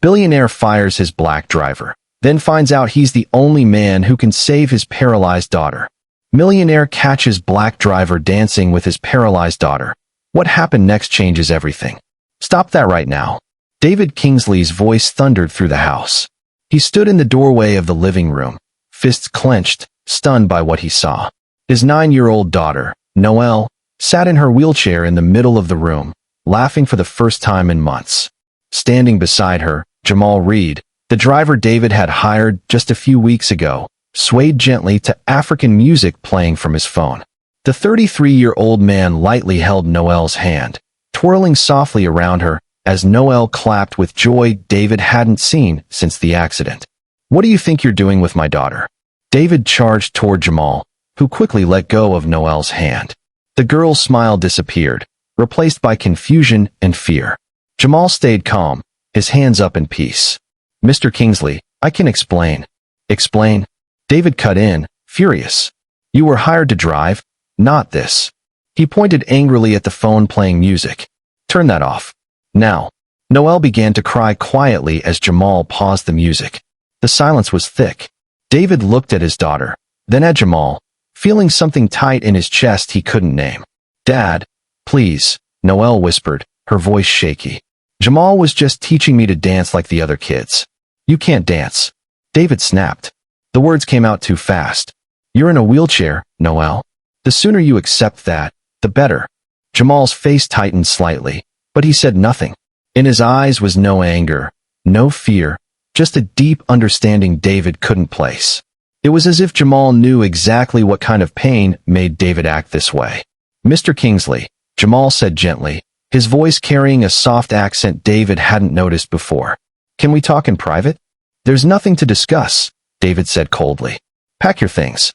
Billionaire fires his black driver, then finds out he's the only man who can save his paralyzed daughter. Millionaire catches black driver dancing with his paralyzed daughter. What happened next changes everything. Stop that right now. David Kingsley's voice thundered through the house. He stood in the doorway of the living room, fists clenched, stunned by what he saw. His 9-year-old daughter, Noelle, sat in her wheelchair in the middle of the room, laughing for the first time in months. Standing beside her, Jamal Reed, the driver David had hired just a few weeks ago, swayed gently to African music playing from his phone. The 33-year-old man lightly held Noelle's hand, twirling softly around her as Noelle clapped with joy David hadn't seen since the accident. "What do you think you're doing with my daughter?" David charged toward Jamal, who quickly let go of Noelle's hand. The girl's smile disappeared, replaced by confusion and fear. Jamal stayed calm, his hands up in peace. "Mr. Kingsley, I can explain." "Explain?" David cut in, furious. "You were hired to drive, not this." He pointed angrily at the phone playing music. "Turn that off. Now." Noelle began to cry quietly as Jamal paused the music. The silence was thick. David looked at his daughter, then at Jamal, feeling something tight in his chest he couldn't name. "Dad, please," Noelle whispered, her voice shaky. "Jamal was just teaching me to dance like the other kids." "You can't dance." David snapped. The words came out too fast. "You're in a wheelchair, Noelle. The sooner you accept that, the better." Jamal's face tightened slightly, but he said nothing. In his eyes was no anger, no fear, just a deep understanding David couldn't place. It was as if Jamal knew exactly what kind of pain made David act this way. "Mr. Kingsley," Jamal said gently, his voice carrying a soft accent David hadn't noticed before. "Can we talk in private?" "There's nothing to discuss," David said coldly. "Pack your things.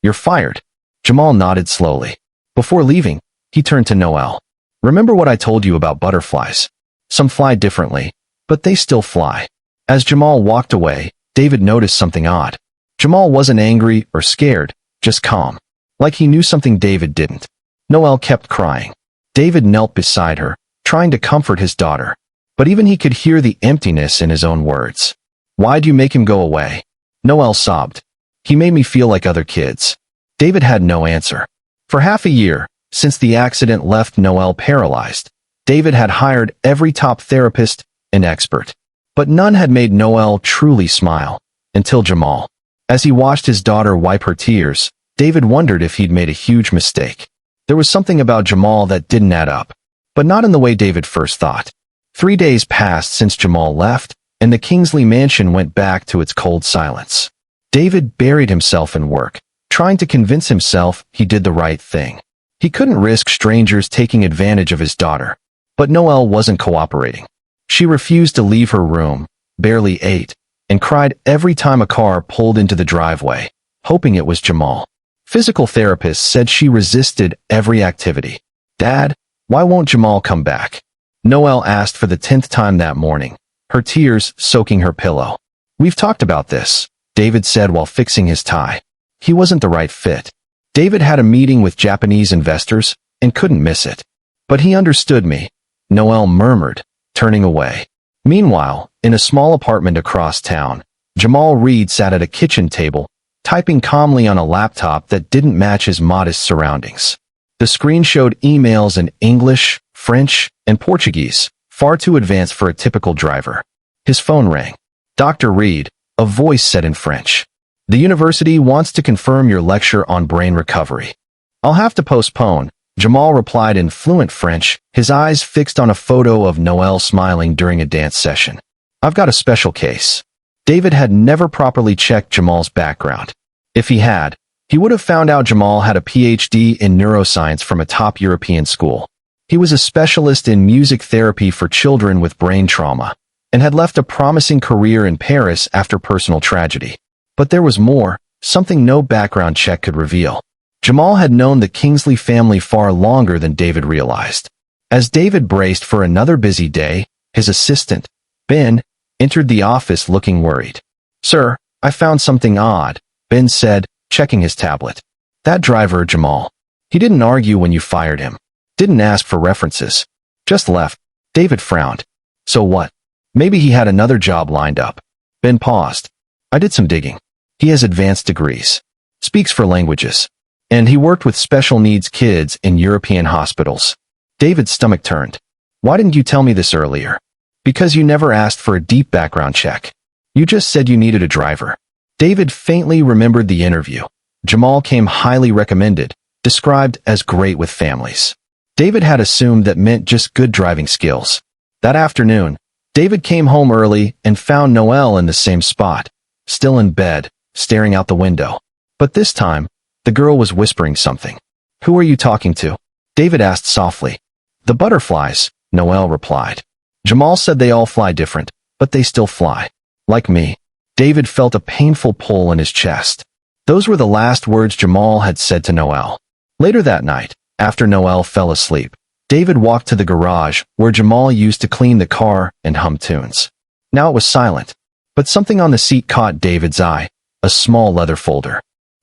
You're fired." Jamal nodded slowly. Before leaving, he turned to Noelle. "Remember what I told you about butterflies? Some fly differently, but they still fly." As Jamal walked away, David noticed something odd. Jamal wasn't angry or scared, just calm. Like he knew something David didn't. Noelle kept crying. David knelt beside her, trying to comfort his daughter. But even he could hear the emptiness in his own words. "Why'd you make him go away?" Noelle sobbed. "He made me feel like other kids." David had no answer. For half a year, since the accident left Noelle paralyzed, David had hired every top therapist and expert. But none had made Noelle truly smile, until Jamal. As he watched his daughter wipe her tears, David wondered if he'd made a huge mistake. There was something about Jamal that didn't add up, but not in the way David first thought. 3 days passed since Jamal left, and the Kingsley mansion went back to its cold silence. David buried himself in work, trying to convince himself he did the right thing. He couldn't risk strangers taking advantage of his daughter. But Noelle wasn't cooperating. She refused to leave her room, barely ate, and cried every time a car pulled into the driveway, hoping it was Jamal. Physical therapists said she resisted every activity. "Dad, why won't Jamal come back?" Noelle asked for the 10th time that morning, her tears soaking her pillow. "We've talked about this," David said while fixing his tie. He wasn't the right fit. David had a meeting with Japanese investors and couldn't miss it. "But he understood me," Noelle murmured, turning away. Meanwhile, in a small apartment across town, Jamal Reed sat at a kitchen table, typing calmly on a laptop that didn't match his modest surroundings. The screen showed emails in English, French, and Portuguese, far too advanced for a typical driver. His phone rang. "Dr. Reed," a voice said in French. "The university wants to confirm your lecture on brain recovery." "I'll have to postpone," Jamal replied in fluent French, his eyes fixed on a photo of Noelle smiling during a dance session. "I've got a special case." David had never properly checked Jamal's background. If he had, he would have found out Jamal had a PhD in neuroscience from a top European school. He was a specialist in music therapy for children with brain trauma, and had left a promising career in Paris after personal tragedy. But there was more, something no background check could reveal. Jamal had known the Kingsley family far longer than David realized. As David braced for another busy day, his assistant, Ben, entered the office looking worried. "Sir, I found something odd," Ben said, checking his tablet. "That driver, Jamal. He didn't argue when you fired him. Didn't ask for references. Just left." David frowned. "So what?" Maybe he had another job lined up. Ben paused. I did some digging. He has advanced degrees. Speaks 4 languages. And he worked with special needs kids in European hospitals. David's stomach turned. Why didn't you tell me this earlier? Because you never asked for a deep background check. You just said you needed a driver. David faintly remembered the interview. Jamal came highly recommended, described as great with families. David had assumed that meant just good driving skills. That afternoon, David came home early and found Noelle in the same spot, still in bed, staring out the window. But this time, the girl was whispering something. Who are you talking to? David asked softly. The butterflies, Noelle replied. Jamal said they all fly different, but they still fly. Like me. David felt a painful pull in his chest. Those were the last words Jamal had said to Noelle. Later that night, after Noelle fell asleep, David walked to the garage where Jamal used to clean the car and hum tunes. Now it was silent, but something on the seat caught David's eye, a small leather folder.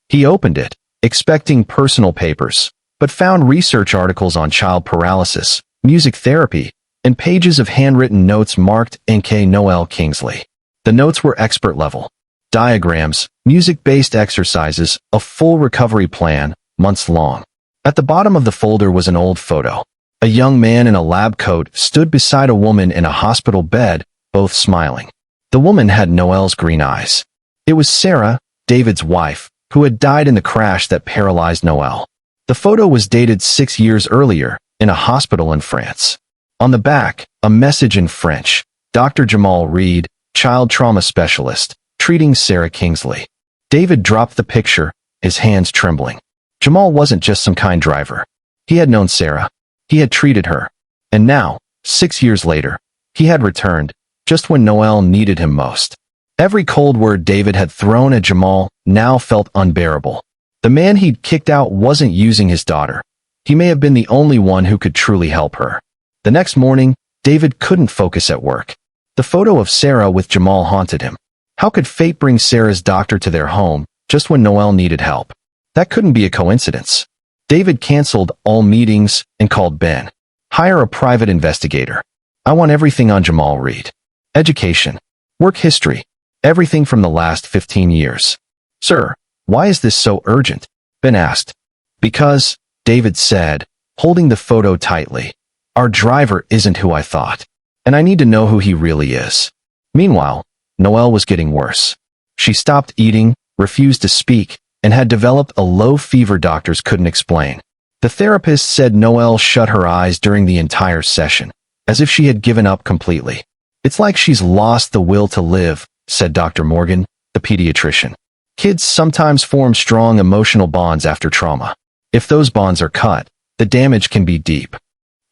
He opened it, expecting personal papers, but found research articles on child paralysis, music therapy, and pages of handwritten notes marked N.K. Noelle Kingsley. The notes were expert level. Diagrams, music-based exercises, a full recovery plan, months long. At the bottom of the folder was an old photo. A young man in a lab coat stood beside a woman in a hospital bed, both smiling. The woman had Noelle's green eyes. It was Sarah, David's wife, who had died in the crash that paralyzed Noelle. The photo was dated 6 years earlier, in a hospital in France. On the back, a message in French. Dr. Jamal Reed, child trauma specialist, treating Sarah Kingsley. David dropped the picture, his hands trembling. Jamal wasn't just some kind driver. He had known Sarah. He had treated her. And now, 6 years later, he had returned, just when Noelle needed him most. Every cold word David had thrown at Jamal now felt unbearable. The man he'd kicked out wasn't using his daughter. He may have been the only one who could truly help her. The next morning, David couldn't focus at work. The photo of Sarah with Jamal haunted him. How could fate bring Sarah's doctor to their home, just when Noelle needed help? That couldn't be a coincidence. David canceled all meetings and called Ben. Hire a private investigator. I want everything on Jamal Reed. Education. Work history. Everything from the last 15 years. Sir, why is this so urgent? Ben asked. Because, David said, holding the photo tightly, our driver isn't who I thought. And I need to know who he really is. Meanwhile, Noelle was getting worse. She stopped eating, refused to speak, and had developed a low fever doctors couldn't explain. The therapist said Noelle shut her eyes during the entire session, as if she had given up completely. It's like she's lost the will to live, said Dr. Morgan, the pediatrician. Kids sometimes form strong emotional bonds after trauma. If those bonds are cut, the damage can be deep.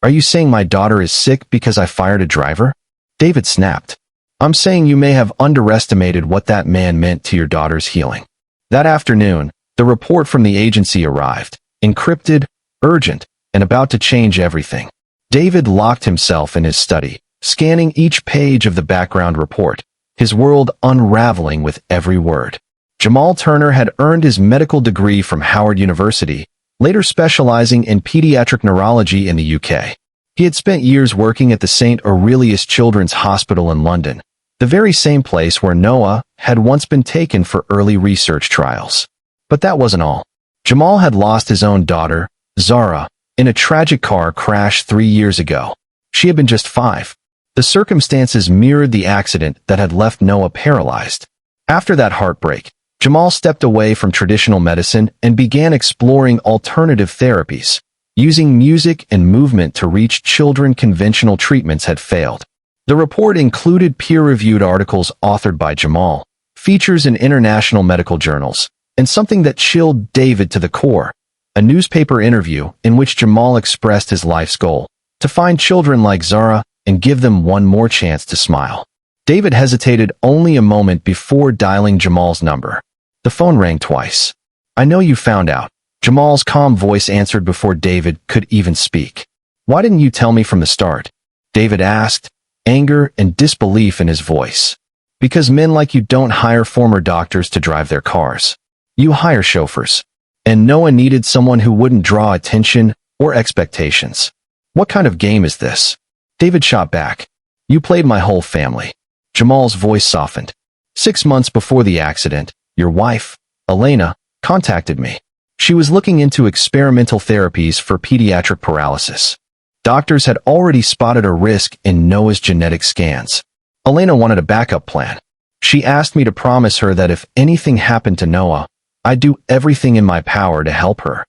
Are you saying my daughter is sick because I fired a driver? David snapped. I'm saying you may have underestimated what that man meant to your daughter's healing. That afternoon, the report from the agency arrived, encrypted, urgent, and about to change everything. David locked himself in his study, scanning each page of the background report, his world unraveling with every word. Jamal Turner had earned his medical degree from Howard University, later specializing in pediatric neurology in the UK. He had spent years working at the St. Aurelius Children's Hospital in London, the very same place where Noah had once been taken for early research trials. But that wasn't all. Jamal had lost his own daughter, Zara, in a tragic car crash 3 years ago. She had been just 5. The circumstances mirrored the accident that had left Noah paralyzed. After that heartbreak, Jamal stepped away from traditional medicine and began exploring alternative therapies, using music and movement to reach children conventional treatments had failed. The report included peer-reviewed articles authored by Jamal, features in international medical journals, and something that chilled David to the core, a newspaper interview in which Jamal expressed his life's goal, to find children like Zara and give them one more chance to smile. David hesitated only a moment before dialing Jamal's number. The phone rang twice. I know you found out. Jamal's calm voice answered before David could even speak. Why didn't you tell me from the start? David asked, anger and disbelief in his voice. Because men like you don't hire former doctors to drive their cars. You hire chauffeurs. And Noah needed someone who wouldn't draw attention or expectations. What kind of game is this? David shot back. You played my whole family. Jamal's voice softened. 6 months before the accident, your wife, Elena, contacted me. She was looking into experimental therapies for pediatric paralysis. Doctors had already spotted a risk in Noah's genetic scans. Elena wanted a backup plan. She asked me to promise her that if anything happened to Noah, I'd do everything in my power to help her.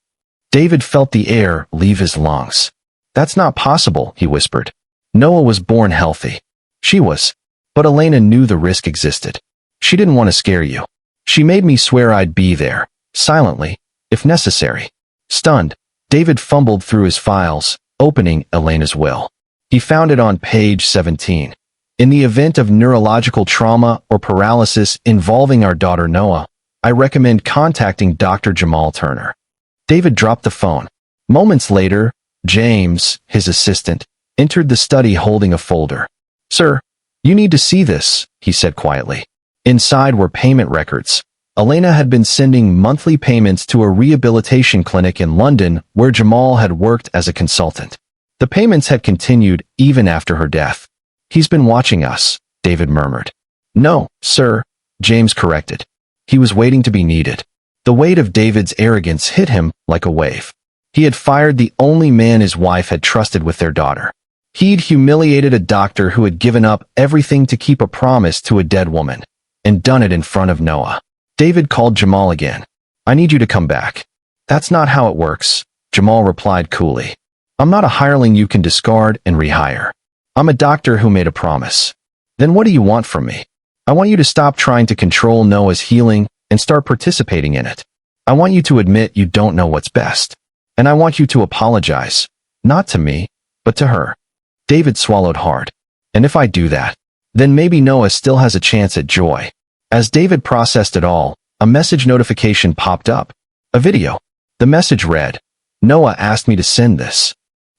David felt the air leave his lungs. That's not possible, he whispered. Noah was born healthy. She was. But Elena knew the risk existed. She didn't want to scare you. She made me swear I'd be there, silently, if necessary. Stunned, David fumbled through his files, opening Elena's will. He found it on page 17. In the event of neurological trauma or paralysis involving our daughter Noah, I recommend contacting Dr. Jamal Turner. David dropped the phone. Moments later, James, his assistant, entered the study holding a folder. Sir, you need to see this, he said quietly. Inside were payment records. Elena had been sending monthly payments to a rehabilitation clinic in London where Jamal had worked as a consultant. The payments had continued even after her death. He's been watching us, David murmured. No, sir, James corrected. He was waiting to be needed. The weight of David's arrogance hit him like a wave. He had fired the only man his wife had trusted with their daughter. He'd humiliated a doctor who had given up everything to keep a promise to a dead woman, and done it in front of Noah. David called Jamal again. I need you to come back. That's not how it works, Jamal replied coolly. I'm not a hireling you can discard and rehire. I'm a doctor who made a promise. Then what do you want from me? I want you to stop trying to control Noah's healing and start participating in it. I want you to admit you don't know what's best. And I want you to apologize, not to me, but to her. David swallowed hard. And if I do that, then maybe Noah still has a chance at joy. As David processed it all, a message notification popped up. A video. The message read, Noah asked me to send this.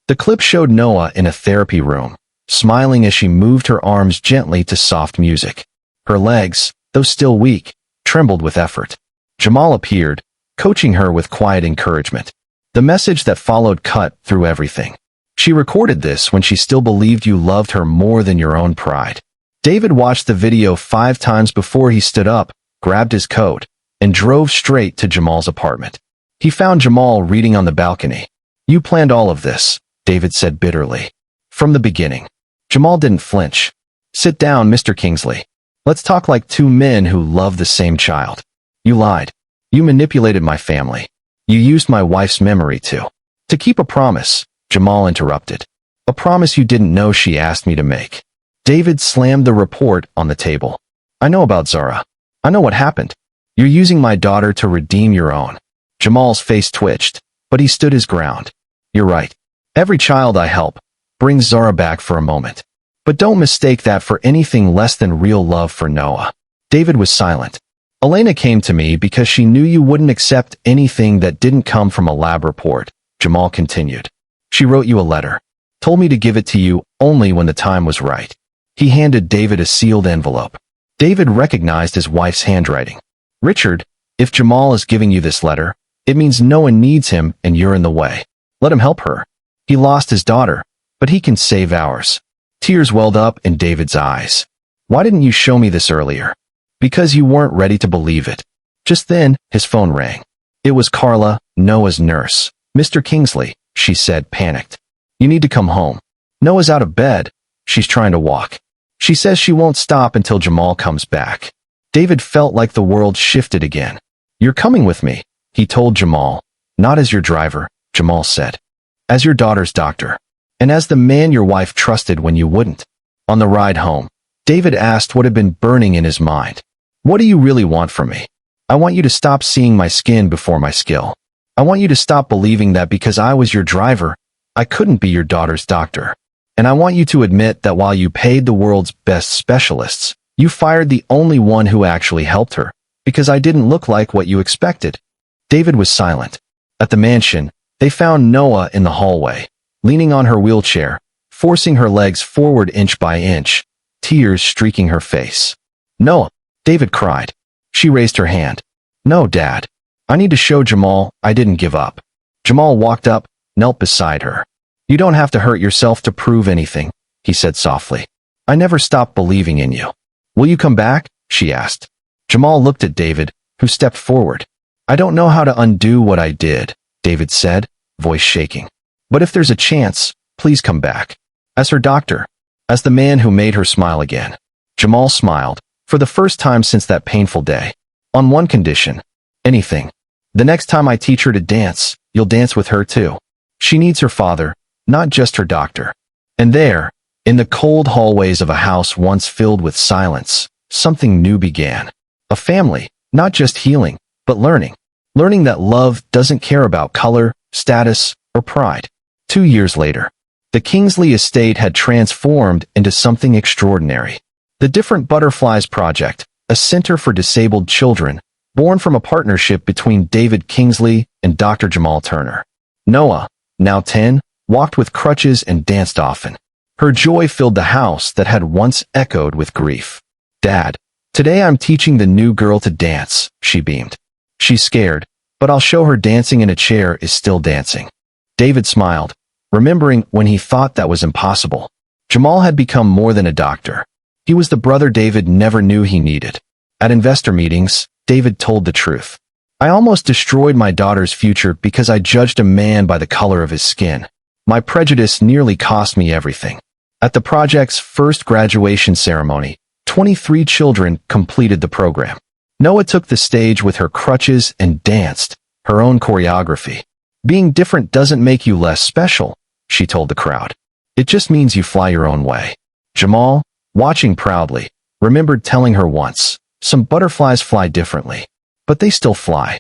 The clip showed Noah in a therapy room, smiling as she moved her arms gently to soft music. Her legs, though still weak, trembled with effort. Jamal appeared, coaching her with quiet encouragement. The message that followed cut through everything. She recorded this when she still believed you loved her more than your own pride. David watched the video 5 times before he stood up, grabbed his coat, and drove straight to Jamal's apartment. He found Jamal reading on the balcony. You planned all of this, David said bitterly. From the beginning. Jamal didn't flinch. Sit down, Mr. Kingsley. Let's talk like 2 men who love the same child. You lied. You manipulated my family. You used my wife's memory to keep a promise, Jamal interrupted. A promise you didn't know she asked me to make. David slammed the report on the table. I know about Zara. I know what happened. You're using my daughter to redeem your own. Jamal's face twitched, but he stood his ground. You're right. Every child I help brings Zara back for a moment. But don't mistake that for anything less than real love for Noah. David was silent. Elena came to me because she knew you wouldn't accept anything that didn't come from a lab report, Jamal continued. She wrote you a letter. Told me to give it to you only when the time was right. He handed David a sealed envelope. David recognized his wife's handwriting. Richard, if Jamal is giving you this letter, it means no one needs him and you're in the way. Let him help her. He lost his daughter, but he can save ours. Tears welled up in David's eyes. Why didn't you show me this earlier? Because you weren't ready to believe it. Just then, his phone rang. It was Carla, Noah's nurse. Mr. Kingsley, she said, panicked. You need to come home. Noah's out of bed. She's trying to walk. She says she won't stop until Jamal comes back. David felt like the world shifted again. You're coming with me, he told Jamal. Not as your driver, Jamal said. As your daughter's doctor. And as the man your wife trusted when you wouldn't. On the ride home, David asked what had been burning in his mind. What do you really want from me? I want you to stop seeing my skin before my skill. I want you to stop believing that because I was your driver, I couldn't be your daughter's doctor. And I want you to admit that while you paid the world's best specialists, you fired the only one who actually helped her, because I didn't look like what you expected. David was silent. At the mansion, they found Noah in the hallway, leaning on her wheelchair, forcing her legs forward inch by inch, tears streaking her face. Noah, David cried. She raised her hand. No, Dad. I need to show Jamal I didn't give up. Jamal walked up, knelt beside her. You don't have to hurt yourself to prove anything, he said softly. I never stopped believing in you. Will you come back? She asked. Jamal looked at David, who stepped forward. I don't know how to undo what I did, David said, voice shaking. But if there's a chance, please come back. As her doctor, as the man who made her smile again. Jamal smiled, for the first time since that painful day. On one condition. Anything. The next time I teach her to dance, you'll dance with her too. She needs her father, not just her doctor. And there, in the cold hallways of a house once filled with silence, something new began. A family, not just healing, but learning. Learning that love doesn't care about color, status, or pride. 2 years later, the Kingsley estate had transformed into something extraordinary. The Different Butterflies Project, a center for disabled children, born from a partnership between David Kingsley and Dr. Jamal Turner. Noah, now 10, walked with crutches and danced often. Her joy filled the house that had once echoed with grief. Dad, today I'm teaching the new girl to dance, she beamed. She's scared, but I'll show her dancing in a chair is still dancing. David smiled, remembering when he thought that was impossible. Jamal had become more than a doctor. He was the brother David never knew he needed. At investor meetings, David told the truth. I almost destroyed my daughter's future because I judged a man by the color of his skin. My prejudice nearly cost me everything. At the project's first graduation ceremony, 23 children completed the program. Noah took the stage with her crutches and danced, her own choreography. Being different doesn't make you less special, she told the crowd. It just means you fly your own way. Jamal, watching proudly, remembered telling her once, some butterflies fly differently, but they still fly.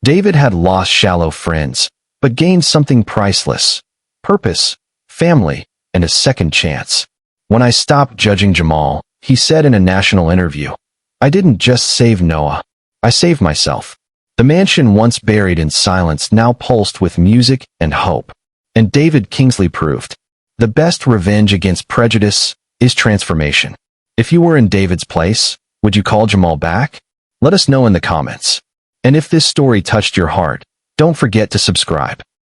David had lost shallow friends, but gained something priceless: purpose, family, and a second chance. When I stopped judging Jamal, he said in a national interview, I didn't just save Noah, I saved myself. The mansion once buried in silence now pulsed with music and hope. And David Kingsley proved, the best revenge against prejudice is transformation. If you were in David's place, would you call Jamal back? Let us know in the comments. And if this story touched your heart, don't forget to subscribe.